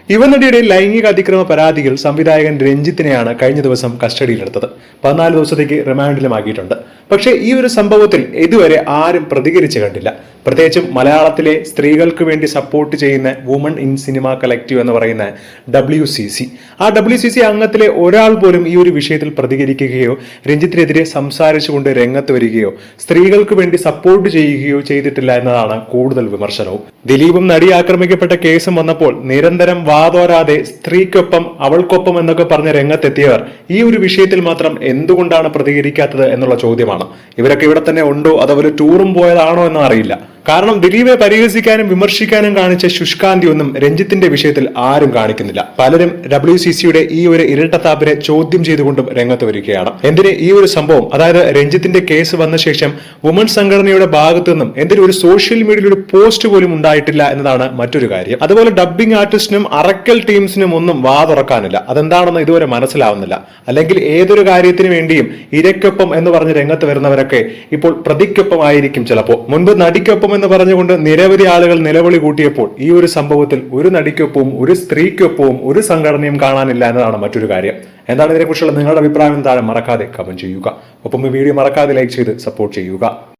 യുവനടിയുടെ ലൈംഗിക അതിക്രമ പരാതിയിൽ സംവിധായകൻ രഞ്ജിത്തിനെയാണ് കഴിഞ്ഞ ദിവസം കസ്റ്റഡിയിലെടുത്തത്. 14 ദിവസത്തേക്ക് റിമാൻഡിലുമാക്കിയിട്ടുണ്ട്. പക്ഷേ ഈ ഒരു സംഭവത്തിൽ ഇതുവരെ ആരും പ്രതികരിച്ചു കണ്ടില്ല. പ്രത്യേകിച്ചും മലയാളത്തിലെ സ്ത്രീകൾക്ക് വേണ്ടി സപ്പോർട്ട് ചെയ്യുന്ന വുമൺ ഇൻ സിനിമ കളക്റ്റീവ് എന്ന് പറയുന്ന WCC, ആ WCC അംഗത്തിലെ ഒരാൾ പോലും ഈ ഒരു വിഷയത്തിൽ പ്രതികരിക്കുകയോ രഞ്ജിത്തിനെതിരെ സംസാരിച്ചുകൊണ്ട് രംഗത്ത് വരികയോ സ്ത്രീകൾക്ക് വേണ്ടി സപ്പോർട്ട് ചെയ്യുകയോ ചെയ്തിട്ടില്ല എന്നതാണ് കൂടുതൽ വിമർശനവും. ദിലീപും നടി ആക്രമിക്കപ്പെട്ട കേസും വന്നപ്പോൾ നിരന്തരം വാതോരാതെ സ്ത്രീക്കൊപ്പം അവൾക്കൊപ്പം എന്നൊക്കെ പറഞ്ഞ് രംഗത്തെത്തിയവർ ഈ ഒരു വിഷയത്തിൽ മാത്രം എന്തുകൊണ്ടാണ് പ്രതികരിക്കാത്തത് എന്നുള്ള ചോദ്യമാണ്. ഇവരൊക്കെ ഇവിടെ തന്നെ ഉണ്ടോ അതോ ഒരു ടൂറും പോയതാണോ എന്നും അറിയില്ല. കാരണം ദിലീപെ പരിഹസിക്കാനും വിമർശിക്കാനും കാണിച്ച ശുഷ്കാന്തി ഒന്നും രഞ്ജിത്തിന്റെ വിഷയത്തിൽ ആരും കാണിക്കുന്നില്ല. പലരും WCCയുടെ ഈ ഒരു ഇരട്ടത്താപ്പിനെ ചോദ്യം ചെയ്തുകൊണ്ടും രംഗത്ത് വരികയാണ്. എന്തിന് ഈ ഒരു സംഭവം, അതായത് രഞ്ജിത്തിന്റെ കേസ് വന്ന ശേഷം വുമൺ സംഘടനയുടെ ഭാഗത്തു നിന്നും എന്തിനും ഒരു സോഷ്യൽ മീഡിയയിൽ ഒരു പോസ്റ്റ് പോലും ഉണ്ടായിട്ടില്ല എന്നതാണ് മറ്റൊരു കാര്യം. അതുപോലെ ഡബ്ബിംഗ് ആർട്ടിസ്റ്റിനും അറക്കൽ ടീംസിനും ഒന്നും വാതുറക്കാനില്ല. അതെന്താണെന്ന് ഇതുവരെ മനസ്സിലാവുന്നില്ല. അല്ലെങ്കിൽ ഏതൊരു കാര്യത്തിന് വേണ്ടിയും ഇരയ്ക്കൊപ്പം എന്ന് പറഞ്ഞ് രംഗത്ത് വരുന്നവരൊക്കെ ഇപ്പോൾ പ്രതിക്കൊപ്പം ആയിരിക്കും. ചിലപ്പോൾ മുൻപ് നടിക്കൊപ്പം എന്ന് പറഞ്ഞുകൊണ്ട് നിരവധി ആളുകൾ നിലവിളി കൂട്ടിയപ്പോൾ ഈ ഒരു സംഭവത്തിൽ ഒരു നടിക്കൊപ്പവും ഒരു സ്ത്രീക്കൊപ്പവും ഒരു സംഘടനയും കാണാനില്ല എന്നതാണ് മറ്റൊരു കാര്യം. എന്താണ് ഇതിനെക്കുറിച്ചുള്ള നിങ്ങളുടെ അഭിപ്രായം താഴെ മറക്കാതെ കമന്റ് ചെയ്യുക. ഒപ്പം ഈ വീഡിയോ മറക്കാതെ ലൈക്ക് ചെയ്ത് സപ്പോർട്ട് ചെയ്യുക.